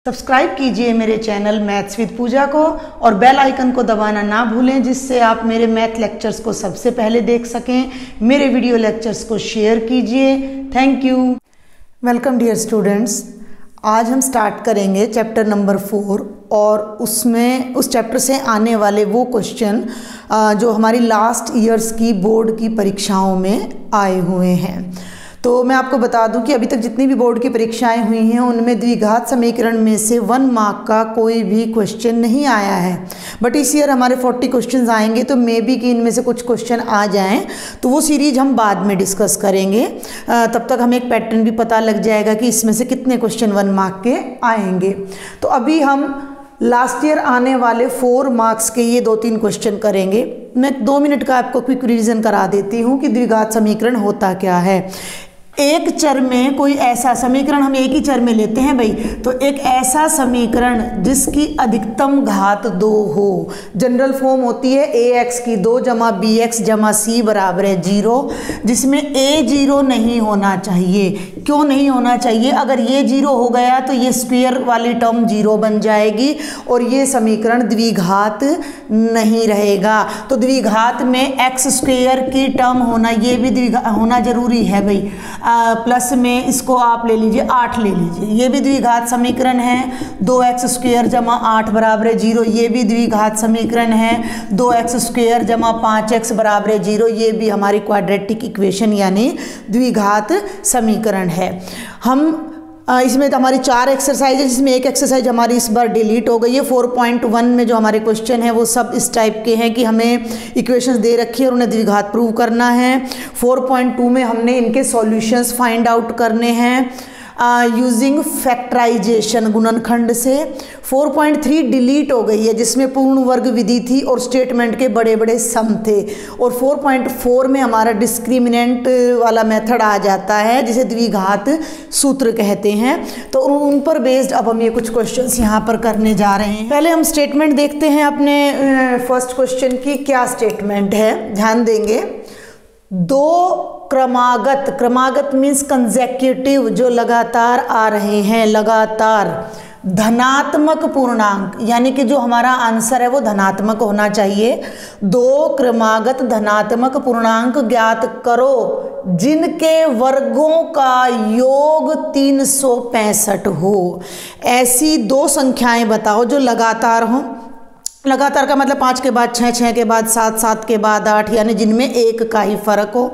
Subscribe कीजिए मेरे channel maths with पूजा को और बेल आइकन को दबाना ना भूलें, जिससे आप मेरे मैथ लेक्चर्स को सबसे पहले देख सकें। मेरे वीडियो लेक्चर्स को शेयर कीजिए। Thank you. Welcome dear students. आज हम स्टार्ट करेंगे चैप्टर नंबर 4 और उसमें उस चैप्टर से आने वाले वो क्वेश्चन जो हमारी लास्ट ईयर्स की बोर्ड की परीक्षाओं में आए हुए हैं। तो मैं आपको बता दूं कि अभी तक जितनी भी बोर्ड की परीक्षाएं हुई हैं उनमें द्विघात समीकरण में से 1 मार्क का कोई भी क्वेश्चन नहीं आया है। बट इस ईयर हमारे 40 क्वेश्चंस आएंगे, तो मे बी कि इनमें से कुछ क्वेश्चन आ जाएं, तो वो सीरीज हम बाद में डिस्कस करेंगे। तब तक हमें एक पैटर्न भी पता लग जाएगा कि इसमें से कितने क्वेश्चन 1 मार्क के आएंगे। तो अभी हम लास्ट ईयर आने वाले 4 मार्क्स के ये 2-3 क्वेश्चन करेंगे। मैं 2 मिनट का आपको क्विक रिवीजन करा देती हूँ कि द्विघात समीकरण होता क्या है। एक चर में कोई ऐसा समीकरण, हम एक ही चर में लेते हैं भाई, तो एक ऐसा समीकरण जिसकी अधिकतम घात 2 हो। जनरल फॉर्म होती है ax की 2 जमा bx जमा c बराबर है 0, जिसमें a 0 नहीं होना चाहिए। क्यों नहीं होना चाहिए? अगर ये 0 हो गया तो ये स्क्वायर वाली टर्म 0 बन जाएगी और ये समीकरण द्विघात नहीं रहेगा। तो द्विघात में एक्स स्क्वायर की टर्म होना, ये भी होना जरूरी है भाई। प्लस में इसको आप ले लीजिए 8 ले लीजिए, ये भी द्विघात समीकरण है। 2x स्क्वायर जमा 8 बराबर है 0, ये भी द्विघात समीकरण है। 2x स्क्वायर जमा 5x बराबर है 0, ये भी हमारी क्वाड्रेटिक इक्वेशन यानी द्विघात समीकरण है। हम इसमें तो हमारी 4 एक्सरसाइज है, जिसमें एक एक्सरसाइज हमारी इस बार डिलीट हो गई है। 4.1 में जो हमारे क्वेश्चन है वो सब इस टाइप के हैं कि हमें इक्वेशंस दे रखी है और उन्हें द्विघात प्रूव करना है। 4.2 में हमने इनके सॉल्यूशंस फाइंड आउट करने हैं यूजिंग फैक्टराइजेशन, गुणनखंड से। 4.3 डिलीट हो गई है, जिसमें पूर्ण वर्ग विधि थी और स्टेटमेंट के बड़े बड़े सम थे। और 4.4 में हमारा डिस्क्रिमिनेंट वाला मेथड आ जाता है, जिसे द्विघात सूत्र कहते हैं। तो उन पर बेस्ड अब हम ये कुछ क्वेश्चंस यहाँ पर करने जा रहे हैं। पहले हम स्टेटमेंट देखते हैं अपने फर्स्ट क्वेश्चन की। क्या स्टेटमेंट है, ध्यान देंगे। 2 क्रमागत मीन्स कंसेक्यूटिव, जो लगातार आ रहे हैं, लगातार धनात्मक पूर्णांक, यानी कि जो हमारा आंसर है वो धनात्मक होना चाहिए। 2 क्रमागत धनात्मक पूर्णांक ज्ञात करो जिनके वर्गों का योग 365 हो। ऐसी 2 संख्याएं बताओ जो लगातार हों। लगातार का मतलब 5 के बाद 6, 6 के बाद 7, 7 के बाद 8, यानी जिनमें 1 का ही फर्क हो।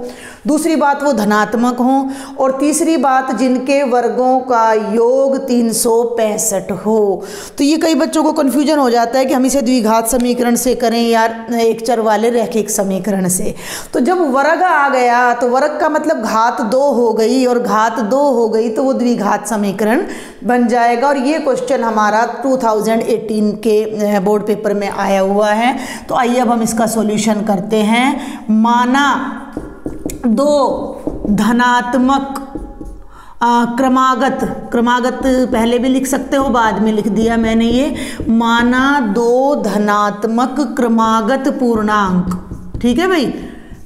दूसरी बात वो धनात्मक हों, और तीसरी बात जिनके वर्गों का योग 365 हो। तो ये कई बच्चों को कन्फ्यूजन हो जाता है कि हम इसे द्विघात समीकरण से करें या एक चर वाले रैखिक समीकरण से। तो जब वर्ग आ गया तो वर्ग का मतलब घात 2 हो गई, और घात 2 हो गई तो वो द्विघात समीकरण बन जाएगा। और ये क्वेश्चन हमारा 2018 के बोर्ड पेपर में आया हुआ है। तो आइए अब हम इसका सॉल्यूशन करते हैं। माना 2 धनात्मक क्रमागत पहले भी लिख सकते हो, बाद में लिख दिया मैंने ये। माना 2 धनात्मक क्रमागत पूर्णांक, ठीक है भाई।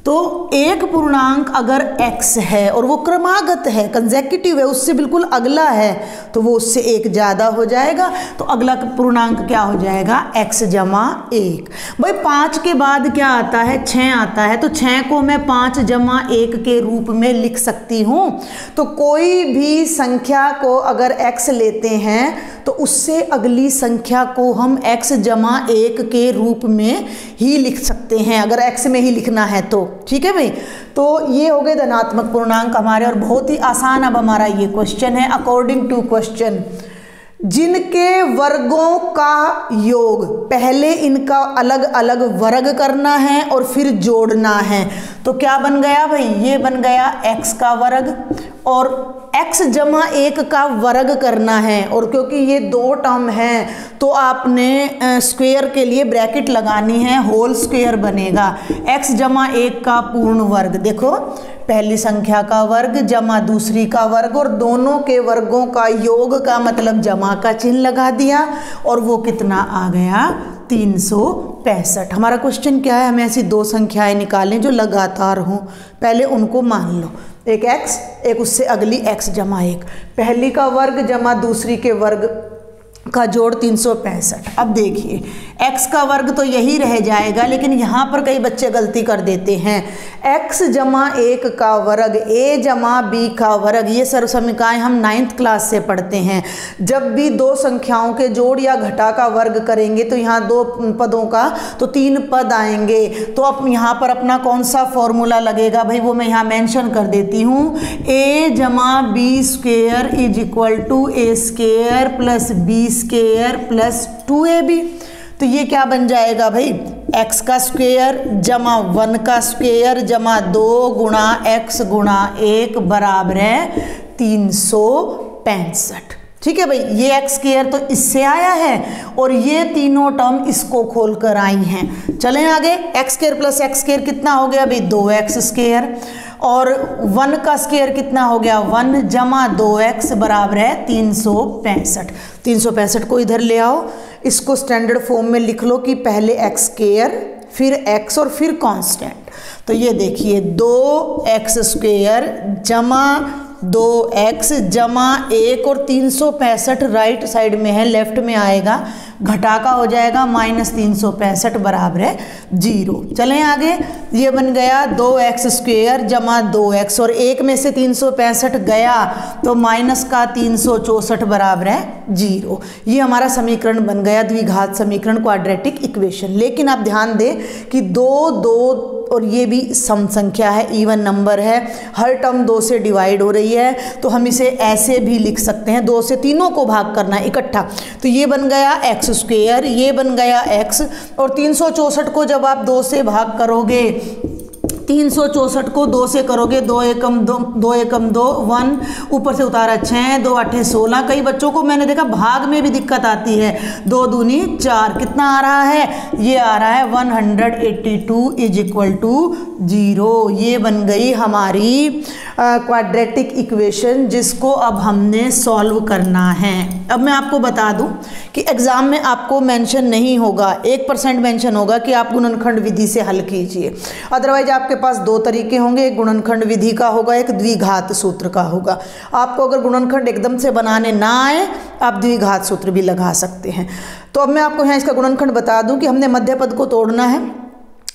तो एक पूर्णांक अगर x है और वो क्रमागत है, कंसेक्यूटिव है, उससे बिल्कुल अगला है, तो वो उससे 1 ज़्यादा हो जाएगा। तो अगला पूर्णांक क्या हो जाएगा? x जमा 1। भाई 5 के बाद क्या आता है? 6 आता है। तो 6 को मैं 5 जमा 1 के रूप में लिख सकती हूँ। तो कोई भी संख्या को अगर x लेते हैं तो उससे अगली संख्या को हम x जमा 1 के रूप में ही लिख सकते हैं, अगर x में ही लिखना है तो। ठीक है भाई। तो ये हो गए धनात्मक पूर्णांक हमारे, और बहुत ही आसान अब हमारा ये क्वेश्चन है। अकॉर्डिंग टू क्वेश्चन, जिनके वर्गों का योग, पहले इनका अलग अलग वर्ग करना है और फिर जोड़ना है। तो क्या बन गया भाई? ये बन गया x का वर्ग, और x जमा 1 का वर्ग करना है। और क्योंकि ये 2 टर्म हैं तो आपने स्क्वायर के लिए ब्रैकेट लगानी है, होल स्क्वायर बनेगा। x जमा 1 का पूर्ण वर्ग, देखो पहली संख्या का वर्ग जमा दूसरी का वर्ग, और दोनों के वर्गों का योग का मतलब जमा का चिन्ह लगा दिया, और वो कितना आ गया? 365। हमारा क्वेश्चन क्या है? हमें ऐसी 2 संख्याएं निकालें जो लगातार हों। पहले उनको मान लो, एक x, एक उससे अगली x जमा 1। पहली का वर्ग जमा दूसरी के वर्ग का जोड़ 365। अब देखिए x का वर्ग तो यही रह जाएगा, लेकिन यहाँ पर कई बच्चे गलती कर देते हैं। x जमा 1 का वर्ग, a जमा b का वर्ग, ये सर्व समीकरण हम 9th क्लास से पढ़ते हैं। जब भी दो संख्याओं के जोड़ या घटा का वर्ग करेंगे तो यहाँ दो पदों का तो 3 पद आएंगे। तो अब यहाँ पर अपना कौन सा फॉर्मूला लगेगा भाई, वो मैं यहाँ मेंशन कर देती हूँ। a जमा b square is equal to a square plus b square plus 2ab। तो ये क्या बन जाएगा भाई, x का स्क्वायर जमा 1 का स्क्वायर जमा 2 गुणा x गुणा 1 बराबर है 365। ठीक है भाई, ये x स्क्वायर तो इससे आया है और ये तीनों टर्म इसको खोल कर आई हैं। चलें आगे, x square plus x square कितना हो गया भाई, 2x स्क्वायर, और 1 का स्क्वायर कितना हो गया, 1 जमा 2x बराबर है 365। 365 को इधर ले आओ, इसको स्टैंडर्ड फॉर्म में लिख लो कि पहले x स्क्वायर फिर x और फिर कांस्टेंट। तो ये देखिए 2x स्क्वायर जमा 2x जमा 1 और 365 राइट साइड में है, लेफ्ट में आएगा, घटा का हो जाएगा -365 बराबर है 0। चलें आगे, ये बन गया 2x स्क्वायर जमा 2x और 1 में से 365 गया तो माइनस का 364 बराबर है 0। ये हमारा समीकरण बन गया द्विघात समीकरण, क्वाड्रेटिक इक्वेशन। लेकिन आप ध्यान दें कि 2 और ये भी सम संख्या है, इवन नंबर है, हर टर्म 2 से डिवाइड हो रही है, तो हम इसे ऐसे भी लिख सकते हैं, 2 से तीनों को भाग करना है इकट्ठा। तो ये बन गया x स्क्वायर, ये बन गया x, और 364 को जब आप 2 से भाग करोगे, 364 को 2 से करोगे, 2 एकम 2 1, ऊपर से उतारा 6, 2 8 16। कई बच्चों को मैंने देखा भाग में भी दिक्कत आती है, 2 दूनी 4, कितना आ रहा है, ये आ रहा है 182 इज इक्वल टू 0। ये बन गई हमारी क्वाड्रेटिक इक्वेशन, जिसको अब हमने सॉल्व करना है। अब मैं आपको बता दूं कि एग्जाम में आपको मेंशन नहीं होगा, 1% मेंशन होगा कि आप गुणनखंड विधि से हल कीजिए। अदरवाइज आपके पास 2 तरीके होंगे, एक गुणनखंड विधि का होगा, एक द्विघात सूत्र का होगा। आपको अगर गुणनखंड एकदम से बनाने ना आए, आप द्विघात सूत्र भी लगा सकते हैं। तो अब मैं आपको यहाँ इसका गुणनखंड बता दूं कि हमने मध्य पद को तोड़ना है,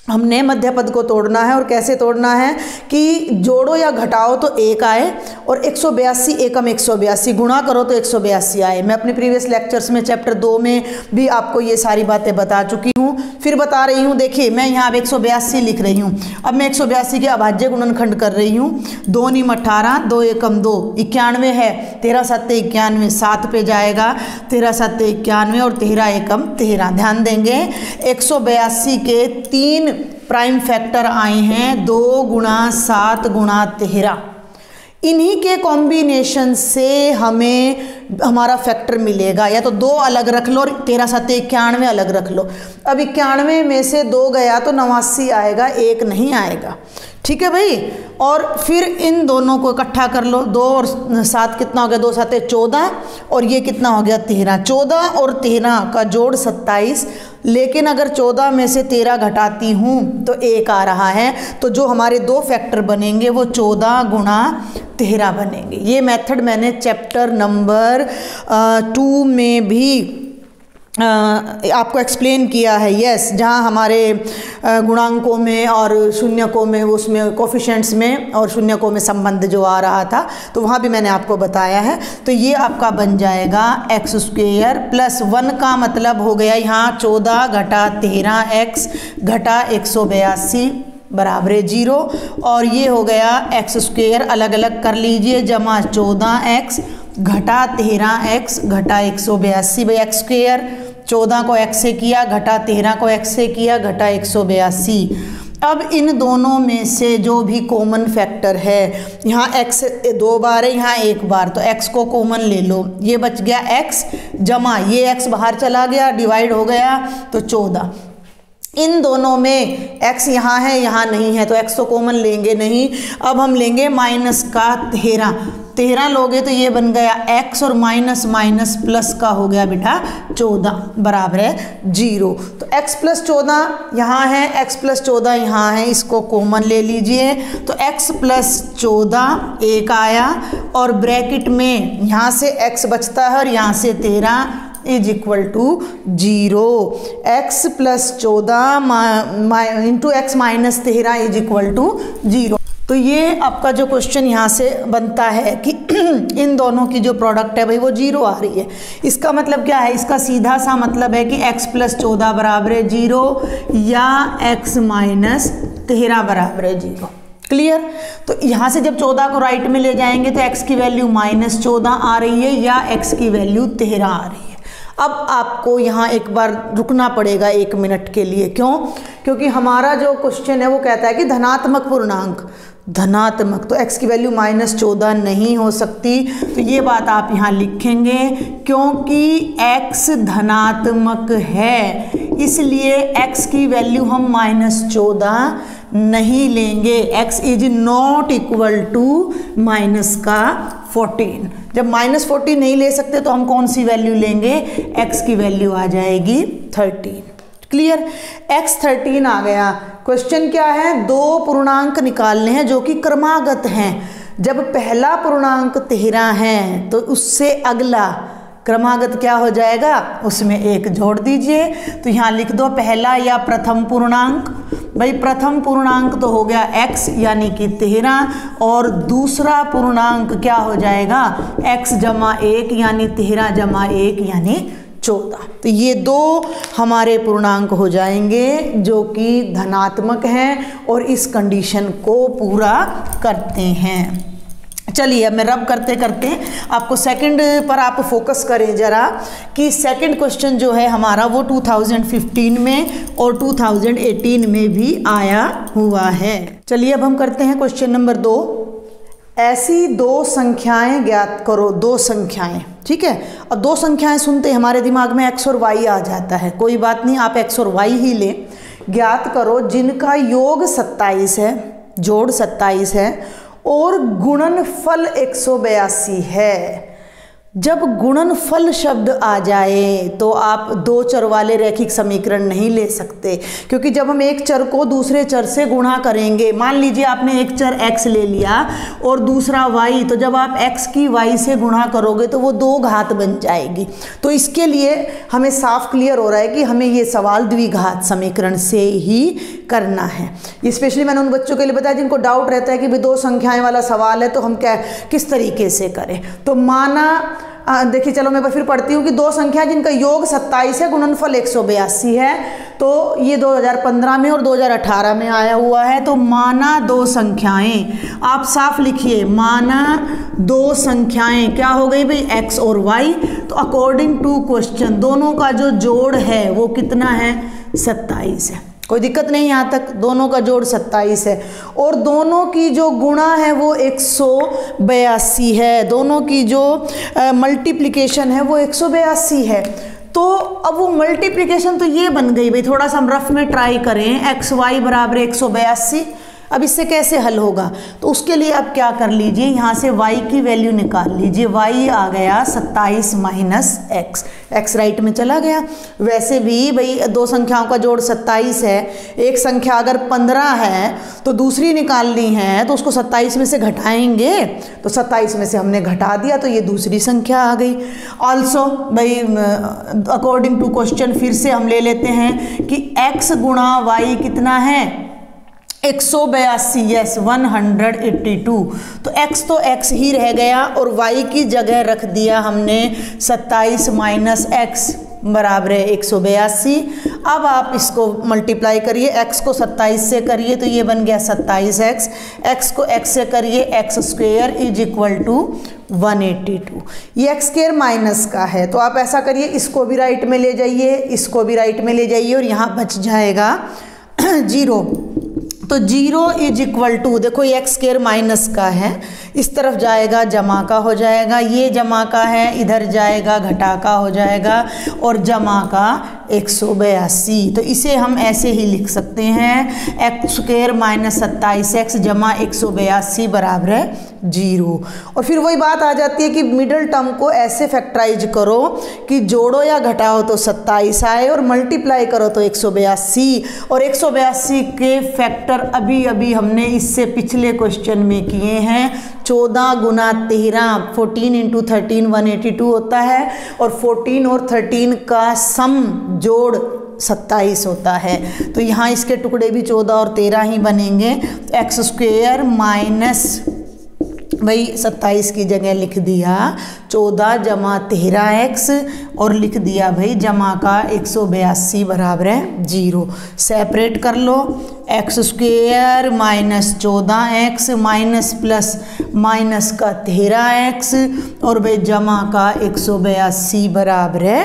हमने मध्य पद को तोड़ना है। और कैसे तोड़ना है कि जोड़ो या घटाओ तो 1 आए, और 182 एकम 182 गुणा करो तो 182 आए। मैं अपने प्रीवियस लेक्चर्स में चैप्टर 2 में भी आपको ये सारी बातें बता चुकी हूँ, फिर बता रही हूँ। देखिए मैं यहाँ अब 182 लिख रही हूँ। अब मैं 182 के अभाज्य गुणनखंड कर रही हूँ। 2 × 18, 2 एकम 2 91 है, 13 7 91 7 पे जाएगा, 13 7 91 और 13 एकम 13। ध्यान देंगे 182 के 3 प्राइम फैक्टर आए हैं, 2 गुणा 7 गुणा 13। इन्हीं के कॉम्बिनेशन से हमें हमारा फैक्टर मिलेगा, या तो 2 अलग रख लो और 13 7 91 अलग रख लो। अब 91 में से 2 गया तो 89 आएगा, 1 नहीं आएगा। ठीक है भाई, और फिर इन दोनों को इकट्ठा कर लो। 2 और 7 कितना हो गया, 2 7 14, और ये कितना हो गया 13। 14 और 13 का जोड़ 27, लेकिन अगर 14 में से 13 घटाती हूँ तो 1 आ रहा है। तो जो हमारे 2 फैक्टर बनेंगे वो 14 गुणा 13 बनेंगे। ये मेथड मैंने चैप्टर नंबर 2 में भी आपको एक्सप्लेन किया है। यस, जहाँ हमारे गुणांकों में और शून्यकों में, उसमें कोफिशिएंट्स में और शून्यकों में संबंध जो आ रहा था, तो वहाँ भी मैंने आपको बताया है। तो ये आपका बन जाएगा x स्क्वायर प्लस 1 का मतलब हो गया यहाँ 14 घटा 13x घटा 182 बराबर 0, और ये हो गया x स्क्वायर अलग अलग कर लीजिए जमा 14x घटा 13x घटा 182 बाई x स्क्वायर। 14 को x से किया, घटा 13 को x से किया, घटा 182। अब इन दोनों में से जो भी कॉमन फैक्टर है, यहाँ x 2 बार है, यहाँ 1 बार, तो x को कॉमन ले लो। ये बच गया x जमा ये x बाहर चला गया, डिवाइड हो गया तो 14। इन दोनों में x यहाँ है यहाँ नहीं है, तो x तो कॉमन लेंगे नहीं। अब हम लेंगे माइनस का 13 लोगे तो ये बन गया x, और माइनस माइनस प्लस का हो गया बेटा 14 बराबर है 0। तो x प्लस 14 यहाँ है, x प्लस 14 यहाँ है, इसको कॉमन ले लीजिए। तो x प्लस 14 1 आया, और ब्रैकेट में यहाँ से x बचता है और यहाँ से 13 is equal to 0, x plus 14 into x minus 13 is equal to 0। तो ये आपका जो क्वेश्चन यहाँ से बनता है कि इन दोनों की जो प्रोडक्ट है भाई वो 0 आ रही है। इसका मतलब क्या है, इसका सीधा सा मतलब है कि x प्लस 14 बराबर है 0 या x माइनस 13 बराबर है 0। क्लियर। तो यहाँ से जब 14 को राइट में ले जाएंगे तो x की वैल्यू माइनस 14 आ रही है या x की वैल्यू 13 आ रही है। अब आपको यहाँ एक बार रुकना पड़ेगा 1 मिनट के लिए। क्यों? क्योंकि हमारा जो क्वेश्चन है वो कहता है कि धनात्मक पूर्णांक, धनात्मक, तो x की वैल्यू माइनस 14 नहीं हो सकती। तो ये बात आप यहाँ लिखेंगे, क्योंकि x धनात्मक है इसलिए x की वैल्यू हम माइनस 14 नहीं लेंगे। x is not equal to minus का 14। जब माइनस 14 नहीं ले सकते तो हम कौन सी वैल्यू लेंगे, x की वैल्यू आ जाएगी 13। क्लियर। x 13 आ गया। क्वेश्चन क्या है, दो पूर्णांक निकालने हैं जो कि क्रमागत हैं। जब पहला पूर्णांक 13 है तो उससे अगला क्रमागत क्या हो जाएगा, उसमें 1 जोड़ दीजिए। तो यहाँ लिख दो पहला या प्रथम पूर्णांक। भाई प्रथम पूर्णांक तो हो गया x यानी कि 13 और दूसरा पूर्णांक क्या हो जाएगा, x जमा 1 यानी 13 जमा 1 यानी 14। तो ये दो हमारे पूर्णांक हो जाएंगे जो कि धनात्मक हैं और इस कंडीशन को पूरा करते हैं। चलिए अब मैं रब करते करते आपको सेकंड पर आप फोकस करें जरा कि सेकंड क्वेश्चन जो है हमारा वो 2015 में और 2018 में भी आया हुआ है। चलिए अब हम करते हैं क्वेश्चन नंबर 2। ऐसी दो संख्याएं ज्ञात करो, दो संख्याएं, ठीक है। और दो संख्याएं सुनते हमारे दिमाग में x और y आ जाता है, कोई बात नहीं, आप x और y ही लें। ज्ञात करो जिनका योग 27 है, जोड़ 27 है और गुणनफल 182 है। जब गुणनफल शब्द आ जाए तो आप दो चर वाले रैखिक समीकरण नहीं ले सकते, क्योंकि जब हम एक चर को दूसरे चर से गुणा करेंगे, मान लीजिए आपने एक चर x ले लिया और दूसरा y, तो जब आप x की y से गुणा करोगे तो वो 2 घात बन जाएगी। तो इसके लिए हमें साफ क्लियर हो रहा है कि हमें ये सवाल द्विघात समीकरण से ही करना है। स्पेशली मैंने उन बच्चों के लिए बताया जिनको डाउट रहता है कि भाई दो संख्याएं वाला सवाल है तो हम क्या किस तरीके से करें। तो माना देखिए, चलो मैं फिर पढ़ती हूँ कि दो संख्या जिनका योग 27 है, गुणनफल 182 है। तो ये 2015 में और 2018 में आया हुआ है। तो माना दो संख्याएं, आप साफ लिखिए, माना दो संख्याएं क्या हो गई भाई, x और y। तो अकॉर्डिंग टू क्वेश्चन दोनों का जो जोड़ है वो कितना है, 27 है। कोई दिक्कत नहीं यहाँ तक, दोनों का जोड़ 27 है और दोनों की जो गुणा है वो 182 है। दोनों की जो मल्टीप्लिकेशन है वो 182 है। तो अब वो मल्टीप्लिकेशन तो ये बन गई भाई, थोड़ा सा हम रफ में ट्राई करें, एक्स वाई बराबर 182। अब इससे कैसे हल होगा, तो उसके लिए आप क्या कर लीजिए, यहाँ से y की वैल्यू निकाल लीजिए। y आ गया 27 माइनस x, x राइट में चला गया। वैसे भी भाई दो संख्याओं का जोड़ 27 है, एक संख्या अगर 15 है तो दूसरी निकालनी है तो उसको 27 में से घटाएंगे, तो 27 में से हमने घटा दिया तो ये दूसरी संख्या आ गई। ऑल्सो भाई अकॉर्डिंग टू क्वेश्चन फिर से हम ले लेते हैं कि x गुणा y कितना है, 182, यस 182। तो x तो x ही रह गया और y की जगह रख दिया हमने 27 माइनस x बराबर है 182। अब आप इसको मल्टीप्लाई करिए, x को 27 से करिए तो ये बन गया 27x, x को x से करिए x square is equal to 182। ये x स्क्वेयर माइनस का है तो आप ऐसा करिए, इसको भी राइट में ले जाइए, इसको भी राइट में ले जाइए और यहाँ बच जाएगा 0। तो 0 इज इक्वल टू, देखो ये एक्स स्क्वायर माइनस का है, इस तरफ जाएगा जमा का हो जाएगा, ये जमा का है इधर जाएगा घटा का हो जाएगा और जमा का 182। तो इसे हम ऐसे ही लिख सकते हैं, एक्स स्क्वायर माइनस 27x जमा 182 बराबर है 0। और फिर वही बात आ जाती है कि मिडल टर्म को ऐसे फैक्टराइज करो कि जोड़ो या घटाओ तो 27 आए और मल्टीप्लाई करो तो 182। और 182 के फैक्टर अभी अभी हमने इससे पिछले क्वेश्चन में किए हैं, 14 गुना 13, 14 इंटू 13 182 होता है, और 14 और 13 का सम जोड़ 27 होता है। तो यहाँ इसके टुकड़े भी 14 और 13 ही बनेंगे। एक्स स्क्वेयर माइनस भाई 27 की जगह लिख दिया 14 जमा 13x, और लिख दिया भाई जमा का 182 बराबर है 0। सेपरेट कर लो, x square minus 14x minus plus minus का 13x, और भाई जमा का 182 बराबर है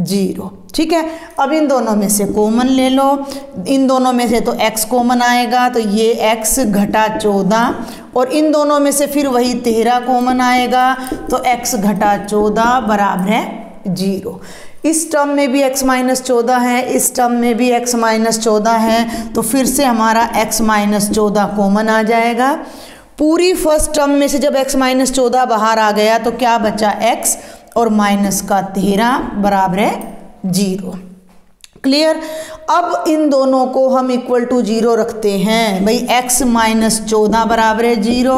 0। ठीक है, अब इन दोनों में से कॉमन ले लो, इन दोनों में से तो x कॉमन आएगा, तो ये x घटा 14, और इन दोनों में से फिर वही 13 कॉमन आएगा, तो x घटा 14 बराबर है 0। इस टर्म में भी x माइनस 14 है, इस टर्म में भी x माइनस 14 है, तो फिर से हमारा x माइनस 14 कॉमन आ जाएगा। पूरी फर्स्ट टर्म में से जब x माइनस 14 बाहर आ गया तो क्या बचा, x और माइनस का 13 बराबर है 0। क्लियर। अब इन दोनों को हम इक्वल टू 0 रखते हैं भाई, x माइनस 14 बराबर है 0,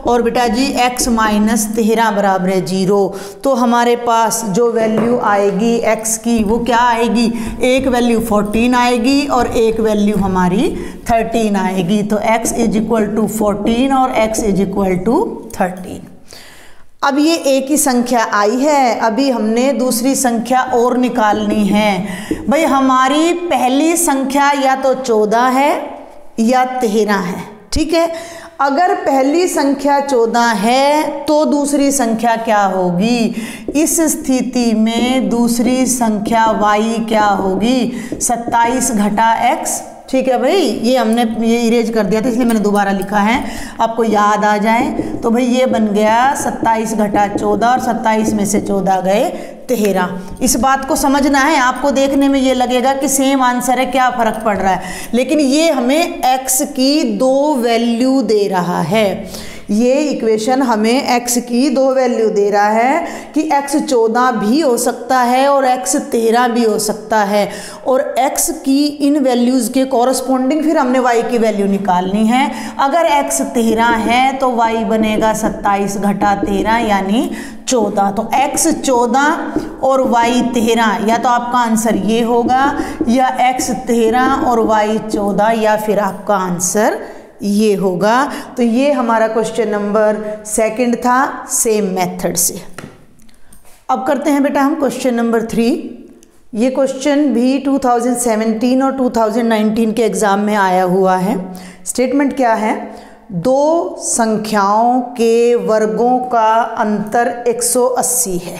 और बेटा जी x माइनस 13 बराबर है 0। तो हमारे पास जो वैल्यू आएगी x की वो क्या आएगी, एक वैल्यू 14 आएगी और एक वैल्यू हमारी 13 आएगी। तो x इज इक्वल टू 14 और x इज इक्वल टू 13। अब ये एक ही संख्या आई है, अभी हमने दूसरी संख्या और निकालनी है। भाई हमारी पहली संख्या या तो 14 है या 13 है। ठीक है, अगर पहली संख्या 14 है तो दूसरी संख्या क्या होगी, इस स्थिति में दूसरी संख्या y क्या होगी, 27 घटा x। ठीक है भाई, ये हमने ये इरेज कर दिया था इसलिए मैंने दोबारा लिखा है, आपको याद आ जाए। तो भाई ये बन गया 27 घटा 14, और 27 में से 14 गए 13। इस बात को समझना है, आपको देखने में ये लगेगा कि सेम आंसर है, क्या फ़र्क पड़ रहा है, लेकिन ये हमें x की 2 वैल्यू दे रहा है। ये इक्वेशन हमें x की 2 वैल्यू दे रहा है कि x 14 भी हो सकता है और x 13 भी हो सकता है, और x की इन वैल्यूज़ के कॉरस्पॉन्डिंग फिर हमने y की वैल्यू निकालनी है। अगर x 13 है तो y बनेगा 27 घटा 13 यानी 14। तो x 14 और y 13, या तो आपका आंसर ये होगा, या x 13 और y 14, या फिर आपका आंसर ये होगा। तो ये हमारा क्वेश्चन नंबर 2 था सेम मेथड से। अब करते हैं बेटा हम क्वेश्चन नंबर 3। ये क्वेश्चन भी 2017 और 2019 के एग्ज़ाम में आया हुआ है। स्टेटमेंट क्या है, 2 संख्याओं के वर्गों का अंतर 180 है।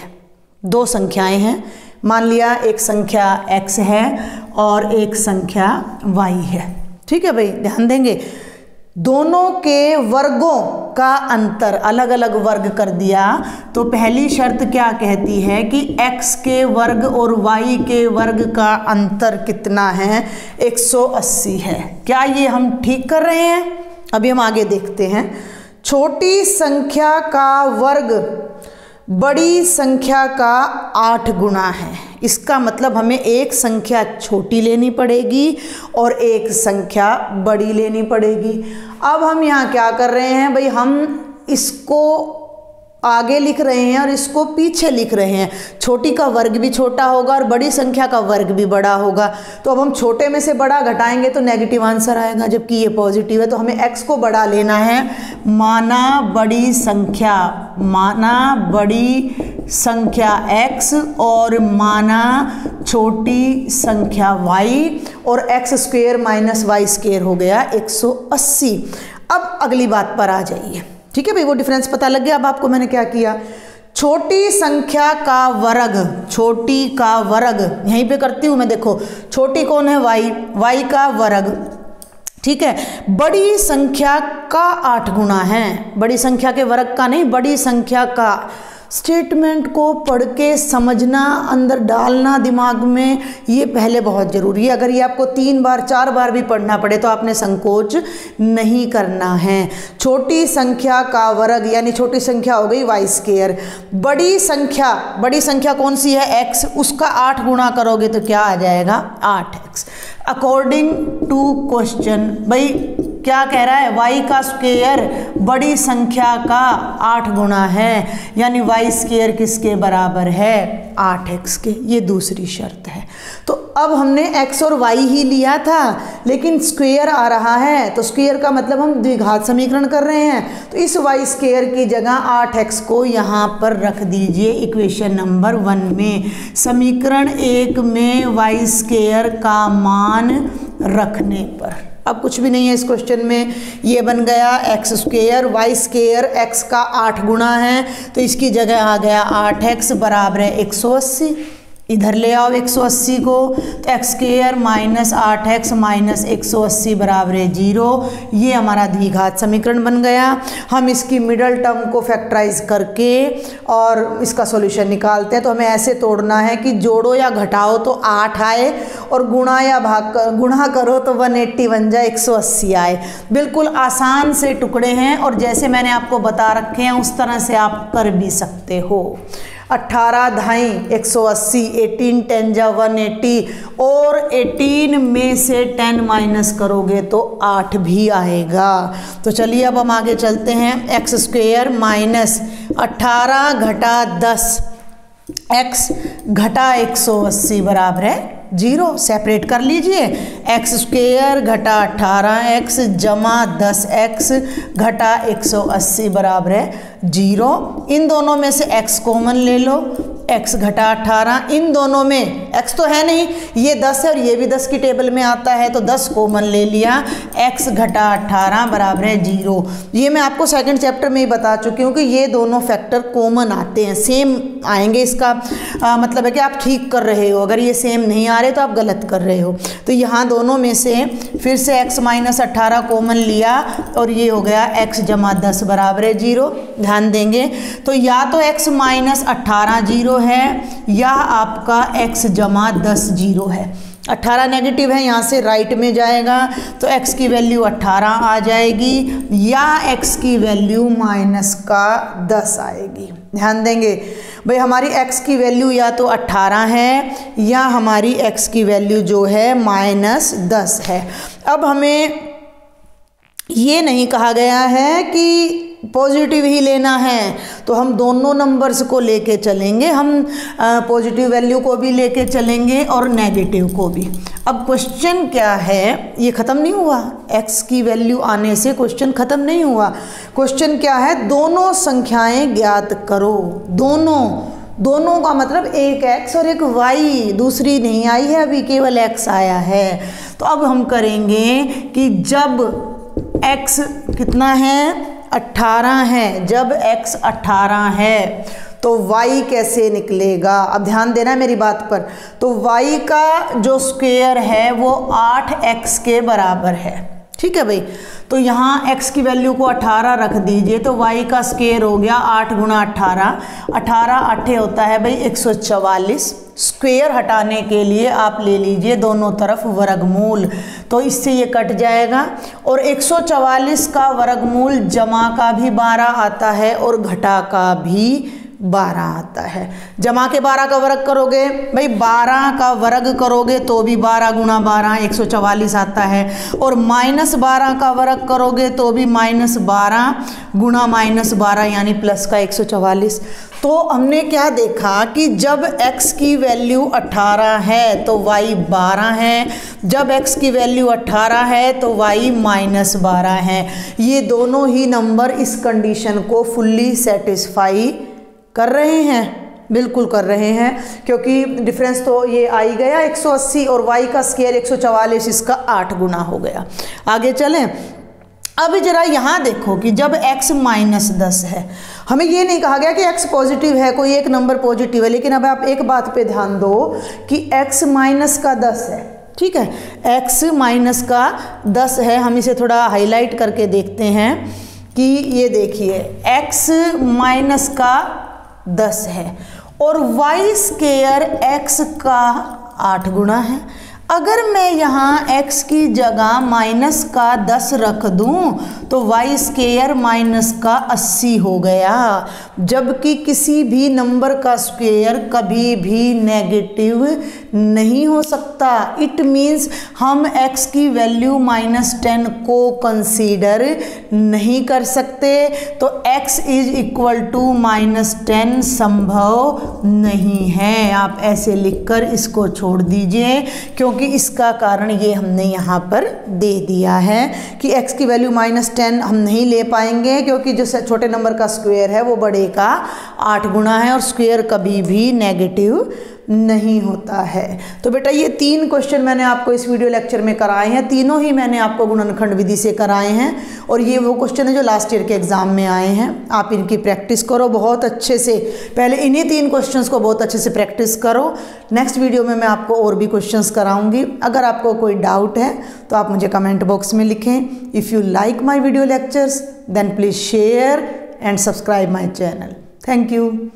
2 संख्याएं हैं, मान लिया एक संख्या x है और एक संख्या y है। ठीक है भाई, ध्यान देंगे, दोनों के वर्गों का अंतर, अलग अलग वर्ग कर दिया। तो पहली शर्त क्या कहती है कि x के वर्ग और y के वर्ग का अंतर कितना है, 180 है। क्या ये हम ठीक कर रहे हैं, अभी हम आगे देखते हैं। छोटी संख्या का वर्ग बड़ी संख्या का 8 गुना है। इसका मतलब हमें एक संख्या छोटी लेनी पड़ेगी और एक संख्या बड़ी लेनी पड़ेगी। अब हम यहाँ क्या कर रहे हैं भाई, हम इसको आगे लिख रहे हैं और इसको पीछे लिख रहे हैं। छोटी का वर्ग भी छोटा होगा और बड़ी संख्या का वर्ग भी बड़ा होगा। तो अब हम छोटे में से बड़ा घटाएंगे तो नेगेटिव आंसर आएगा, जबकि ये पॉजिटिव है। तो हमें x को बड़ा लेना है, माना बड़ी संख्या x और माना छोटी संख्या y, और x square minus y square हो गया 180। अब अगली बात पर आ जाइए। ठीक है भाई, वो डिफरेंस पता लग गया। अब आपको मैंने क्या किया, छोटी संख्या का वर्ग, छोटी का वर्ग यहीं पे करती हूँ मैं। देखो छोटी कौन है, y का वर्ग। ठीक है, बड़ी संख्या का 8 गुना है, बड़ी संख्या के वर्ग का नहीं, बड़ी संख्या का। स्टेटमेंट को पढ़ के समझना, अंदर डालना दिमाग में, ये पहले बहुत ज़रूरी है। अगर ये आपको 3 बार 4 बार भी पढ़ना पड़े तो आपने संकोच नहीं करना है। छोटी संख्या का वर्ग यानी छोटी संख्या हो गई y स्क्वायर। बड़ी संख्या कौन सी है, x, उसका 8 गुना करोगे तो क्या आ जाएगा, 8x। अकॉर्डिंग टू क्वेश्चन भाई क्या कह रहा है, y का स्क्वायर बड़ी संख्या का 8 गुना है, यानी y स्क्वायर किसके बराबर है, 8x के। ये दूसरी शर्त है। तो अब हमने x और y ही लिया था, लेकिन स्क्वायर आ रहा है, तो स्क्वायर का मतलब हम द्विघात समीकरण कर रहे हैं, तो इस y स्क्वायर की जगह 8x को यहाँ पर रख दीजिए इक्वेशन नंबर 1 में। समीकरण 1 में y स्क्वायर का मान रखने पर, अब कुछ भी नहीं है इस क्वेश्चन में, ये बन गया x square, y square x का 8 गुना है, तो इसकी जगह आ गया 8x बराबर है 180। इधर ले आओ 180 को, तो x square minus 8x minus 180 बराबर है 0। ये हमारा द्विघात समीकरण बन गया। हम इसकी मिडल टर्म को फैक्टराइज करके और इसका सॉल्यूशन निकालते हैं। तो हमें ऐसे तोड़ना है कि जोड़ो या घटाओ तो 8 आए, और गुणा या गुणा करो तो 180 बन जाए, 180 आए। बिल्कुल आसान से टुकड़े हैं, और जैसे मैंने आपको बता रखे हैं उस तरह से आप कर भी सकते हो। 18 धाई 180, 18 10 जा 180, और 18 में से 10 माइनस करोगे तो 8 भी आएगा। तो चलिए अब हम आगे चलते हैं। एक्स स्क्वायर माइनस 18 घटा 10 x घटा 180 बराबर है 0। सेपरेट कर लीजिए, एक्स स्क्वायर घटा 18x जमा 10x घटा 180 बराबर है 0। इन दोनों में से x कॉमन ले लो, x घटा 18, इन दोनों में x तो है नहीं, ये 10 है और ये भी 10 की टेबल में आता है, तो 10 कॉमन ले लिया, x घटा 18 बराबर है 0। ये मैं आपको सेकंड चैप्टर में ही बता चुकी हूँ कि ये दोनों फैक्टर कॉमन आते हैं, सेम आएंगे। इसका मतलब है कि आप ठीक कर रहे हो, अगर ये सेम नहीं आ रहे तो आप गलत कर रहे हो। तो यहाँ दोनों में से फिर से x माइनस 18 कॉमन लिया, और ये हो गया x जमा 10 बराबर है 0। ध्यान देंगे तो या तो x माइनस 18 0 है, या आपका x जमा 10 0 है। 18 नेगेटिव है, यहाँ से राइट में जाएगा तो x की वैल्यू 18 आ जाएगी, या x की वैल्यू माइनस का 10 आएगी। ध्यान देंगे भाई, हमारी x की वैल्यू या तो 18 है, या हमारी x की वैल्यू जो है माइनस 10 है। अब हमें ये नहीं कहा गया है कि पॉजिटिव ही लेना है, तो हम दोनों नंबर्स को लेके चलेंगे। हम पॉजिटिव वैल्यू को भी लेके चलेंगे और नेगेटिव को भी। अब क्वेश्चन क्या है, ये ख़त्म नहीं हुआ, x की वैल्यू आने से क्वेश्चन ख़त्म नहीं हुआ। क्वेश्चन क्या है, दोनों संख्याएं ज्ञात करो। दोनों का मतलब एक x और एक y, दूसरी नहीं आई है अभी, केवल x आया है। तो अब हम करेंगे कि जब x कितना है, 18 है, जब x 18 है तो y कैसे निकलेगा। अब ध्यान देना है मेरी बात पर। तो y का जो स्क्वायर है वो 8x के बराबर है, ठीक है भाई। तो यहाँ x की वैल्यू को 18 रख दीजिए, तो y का स्क्वायर हो गया 8 गुणा 18, 18 8 होता है भाई 144। स्क्वायर हटाने के लिए आप ले लीजिए दोनों तरफ वर्गमूल, तो इससे ये कट जाएगा। और 144 का वर्गमूल जमा का भी 12 आता है और घटा का भी 12 आता है। जमा के 12 का वर्ग करोगे भाई, 12 का वर्ग करोगे तो भी 12 गुणा 12 144 आता है, और माइनस 12 का वर्ग करोगे तो भी माइनस 12 गुणा माइनस 12 यानी प्लस का 144। तो हमने क्या देखा कि जब x की वैल्यू 18 है तो y 12 है, जब x की वैल्यू 18 है तो y माइनस 12 है। ये दोनों ही नंबर इस कंडीशन को फुल्ली सेटिस्फाई कर रहे हैं, बिल्कुल कर रहे हैं, क्योंकि डिफरेंस तो ये आ ही गया 180, और y का स्क्वायर 144, इसका 8 गुना हो गया। आगे चलें। अब जरा यहाँ देखो कि जब x माइनस 10 है, हमें ये नहीं कहा गया कि x पॉजिटिव है, कोई एक नंबर पॉजिटिव है, लेकिन अब आप एक बात पे ध्यान दो कि x माइनस का 10 है, ठीक है, x माइनस का 10 है। हम इसे थोड़ा हाईलाइट करके देखते हैं कि ये देखिए x माइनस का 10 है और y स्क्वायर x का 8 गुना है। अगर मैं यहाँ x की जगह माइनस का 10 रख दूं तो y स्क्वायर माइनस का 80 हो गया, जबकि किसी भी नंबर का स्क्वायर कभी भी नेगेटिव नहीं हो सकता। इट मीन्स हम x की वैल्यू -10 को कंसीडर नहीं कर सकते, तो x इज इक्वल टू -10 संभव नहीं है। आप ऐसे लिखकर इसको छोड़ दीजिए, क्योंकि इसका कारण ये हमने यहाँ पर दे दिया है कि x की वैल्यू -10 हम नहीं ले पाएंगे, क्योंकि जो छोटे नंबर का स्क्वायर है वो बड़े का 8 गुना है और स्क्वायर कभी भी नेगेटिव नहीं होता है। तो बेटा ये 3 क्वेश्चन मैंने आपको इस वीडियो लेक्चर में कराए हैं, तीनों ही मैंने आपको गुणनखंड विधि से कराए हैं और ये वो क्वेश्चन है जो लास्ट ईयर के एग्जाम में आए हैं। आप इनकी प्रैक्टिस करो बहुत अच्छे से, पहले इन्हीं 3 क्वेश्चंस को बहुत अच्छे से प्रैक्टिस करो। नेक्स्ट वीडियो में मैं आपको और भी क्वेश्चंस कराऊंगी। अगर आपको कोई डाउट है तो आप मुझे कमेंट बॉक्स में लिखें। If you like my video lectures then please share and subscribe my channel. Thank you.